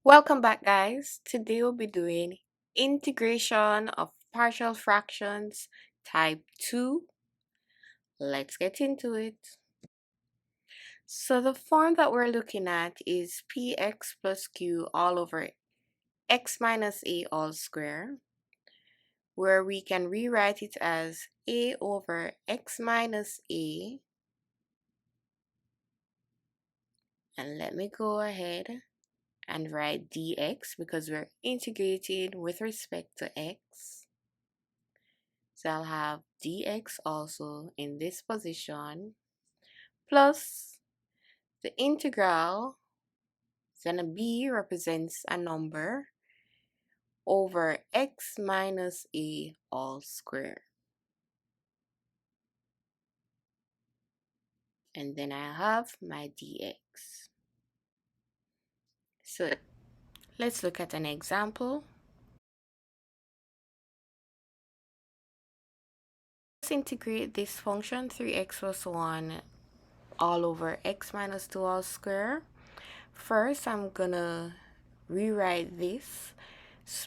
Welcome back, guys. Today we'll be doing integration of partial fractions type 2. Let's get into it. So the form that we're looking at is px plus q all over x minus a all square, where we can rewrite it as a over x minus a. And let me go ahead and write dx because we're integrating with respect to x. So I'll have dx also in this position plus the integral, then b represents a number over x minus a all square. And then I have my dx. So let's look at an example. Let's integrate this function 3x plus 1 all over x minus 2 all square. First, I'm gonna rewrite this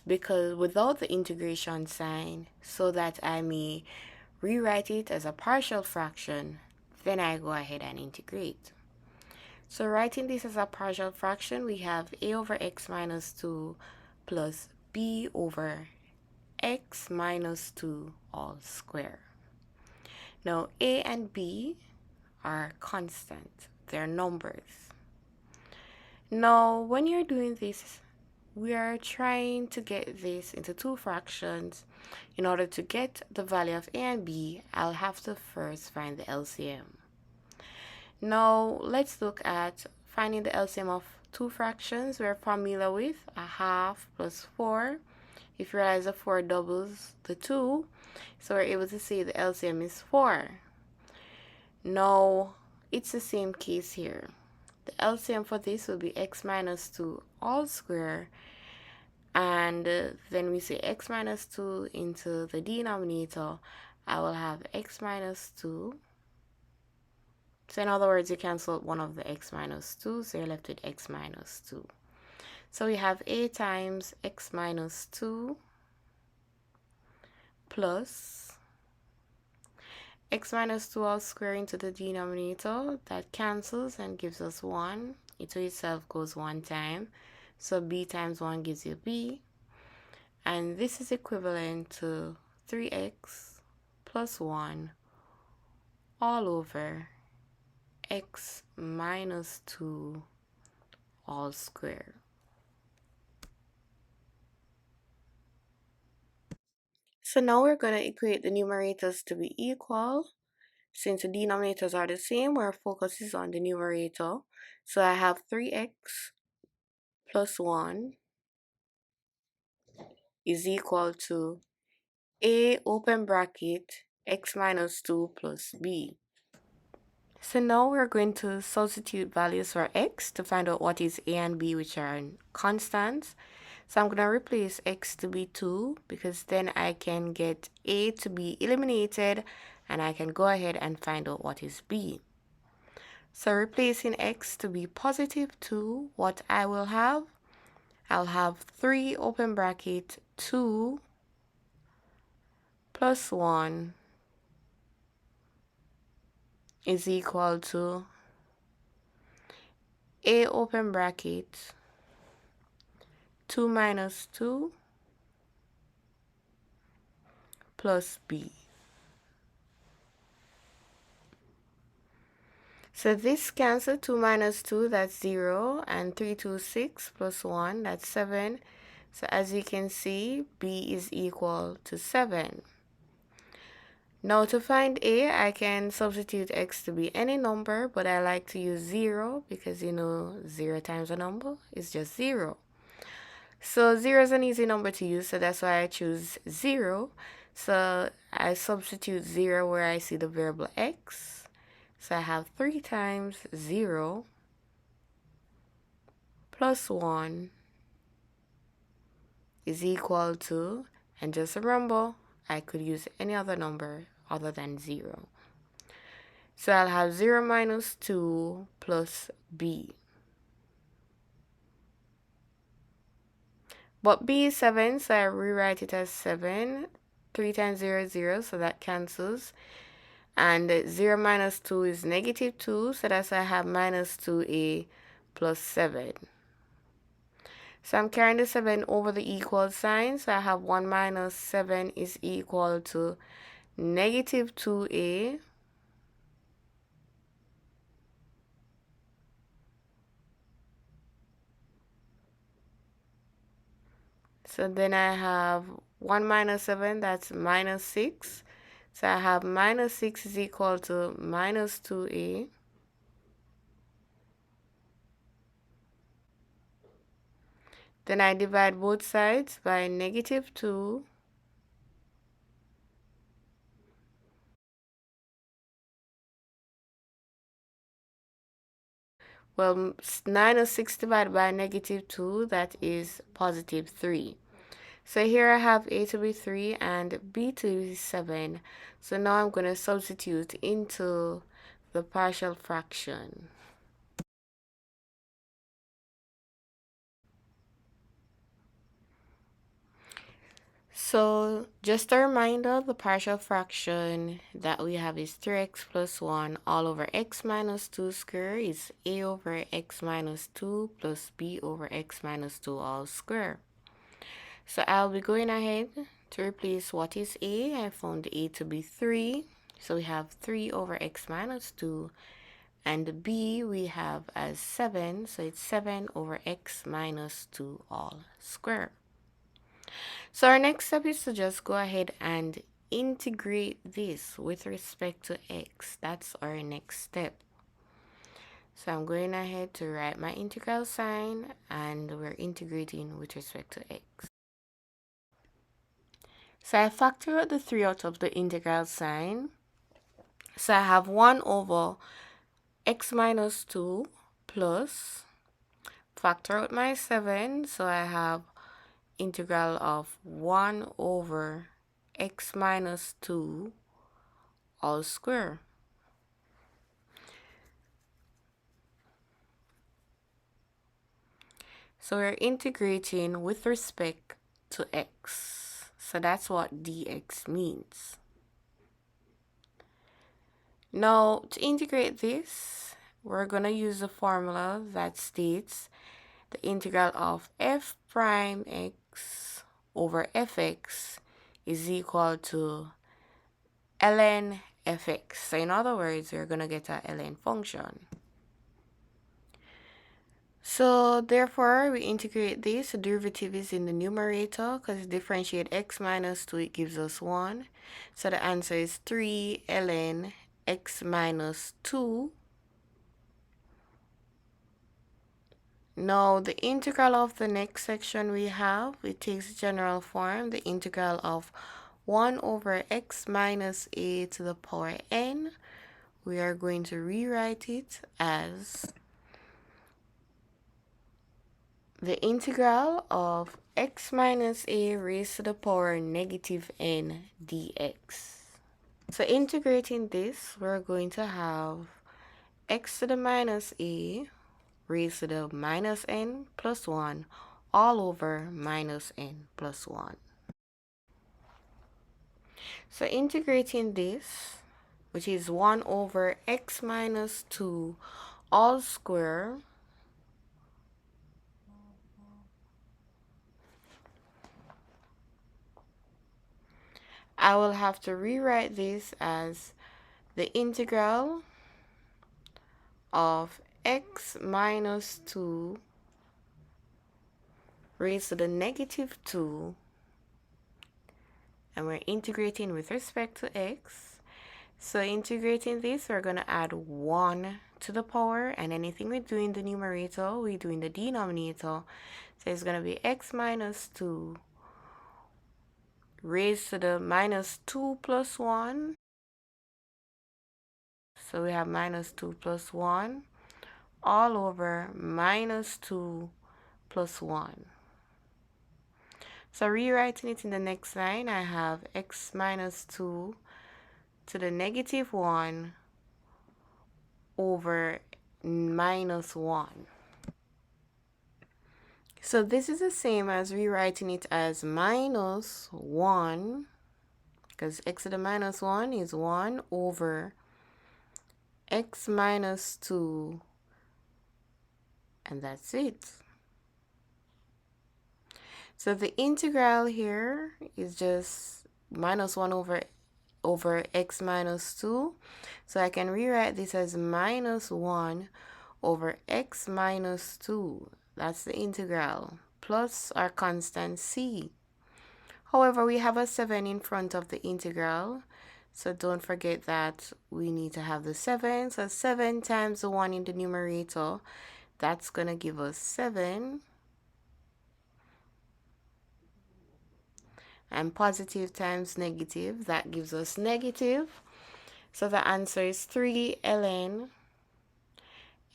because without the integration sign so that I may rewrite it as a partial fraction, then I go ahead and integrate. So writing this as a partial fraction, we have a over x minus 2 plus b over x minus 2 all square. Now a and b are constant, they're numbers. Now when you're doing this, we are trying to get this into two fractions. In order to get the value of a and b, I'll have to first find the LCM. Now let's look at finding the LCM of two fractions we're familiar with, a half plus 4. If you realize the 4 doubles the 2, so we're able to say the LCM is 4. Now it's the same case here. The LCM for this will be x minus 2 all square, and then we say x minus 2 into the denominator. I will have x minus 2. So in other words, you cancel one of the x minus 2, so you're left with x minus 2. So we have a times x minus 2 plus x minus 2 all square into the denominator. That cancels and gives us 1. It to itself goes one time. So b times 1 gives you b. And this is equivalent to 3x plus 1 all over x minus 2 all square. So now we're going to equate the numerators to be equal. Since the denominators are the same, our focus is on the numerator. So I have 3x plus 1 is equal to a open bracket x minus 2 plus b. So now we're going to substitute values for x to find out what is a and b, which are constants. So I'm going to replace x to be 2 because then I can get a to be eliminated and I can go ahead and find out what is b. So replacing x to be positive 2, what I will have? I'll have 3 open bracket 2 plus 1 is equal to a open bracket 2 minus 2 plus b. So this cancel 2 minus 2, that's 0, and 3, 2, 6 plus 1, that's 7. So as you can see, b is equal to 7. Now to find a, I can substitute x to be any number, but I like to use 0 because 0 times a number is just 0. So 0 is an easy number to use, so that's why I choose 0. So I substitute 0 where I see the variable x. So I have 3 times 0 plus 1 is equal to, and just remember, I could use any other number other than 0. So I'll have 0 minus 2 plus b. But b is 7, so I rewrite it as 7. 3 times 0 is 0, so that cancels. And 0 minus 2 is negative 2, so that's why I have minus 2a plus 7. So I'm carrying the 7 over the equal sign, so I have 1 minus 7 is equal to negative 2a. So then I have 1 minus 7, that's minus 6. So I have minus 6 is equal to minus 2a. Then I divide both sides by negative 2. Well, minus 6 divided by negative 2, that is positive 3. So here I have a to be 3 and b to be 7. So now I'm going to substitute into the partial fraction. So just a reminder, the partial fraction that we have is 3x plus 1 all over x minus 2 square is a over x minus 2 plus b over x minus 2 all square. So I'll be going ahead to replace what is a. I found a to be 3. So we have 3 over x minus 2. And b we have as 7. So it's 7 over x minus 2 all square. So our next step is to just go ahead and integrate this with respect to x. That's our next step. So I'm going ahead to write my integral sign, and we're integrating with respect to x. So I factor out the 3 out of the integral sign. So I have 1 over x minus 2 plus, factor out my 7. So I have integral of 1 over x minus 2 all square. So we're integrating with respect to x. So that's what dx means. Now, to integrate this, we're going to use the formula that states the integral of f prime x over fx is equal to ln fx. So in other words, we're going to get a ln function. So therefore, we integrate this. The derivative is in the numerator because differentiate x minus 2, it gives us 1. So the answer is 3 ln x minus 2. Now the integral of the next section we have, it takes general form, the integral of 1 over x minus a to the power n. We are going to rewrite it as the integral of x minus a raised to the power negative n dx. So integrating this, we're going to have x to the minus a raised to the minus n plus 1 all over minus n plus 1. So integrating this, which is 1 over x minus 2 all square, I will have to rewrite this as the integral of x minus 2 raised to the negative 2, and we're integrating with respect to x. So integrating this, we're going to add 1 to the power, and anything we do in the numerator, we do in the denominator. So it's going to be x minus 2 raised to the minus 2 plus 1. So we have minus 2 plus 1 all over minus 2 plus 1. So rewriting it in the next line, I have x minus 2 to the negative 1 over minus 1. So this is the same as rewriting it as minus 1, because x to the minus 1 is 1 over x minus 2, and that's it. So the integral here is just minus 1 over x minus 2. So I can rewrite this as minus 1 over x minus 2. That's the integral, plus our constant c. However, we have a 7 in front of the integral, so don't forget that we need to have the 7. So 7 times the 1 in the numerator, that's going to give us 7. And positive times negative, that gives us negative. So the answer is 3 ln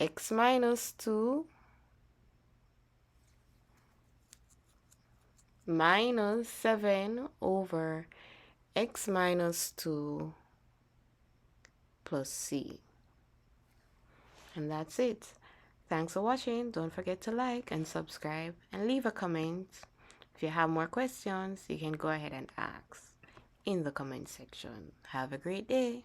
x minus 2 minus 7 over x minus 2 plus c. And that's it. Thanks for watching. Don't forget to like and subscribe and leave a comment. If you have more questions, you can go ahead and ask in the comment section. Have a great day.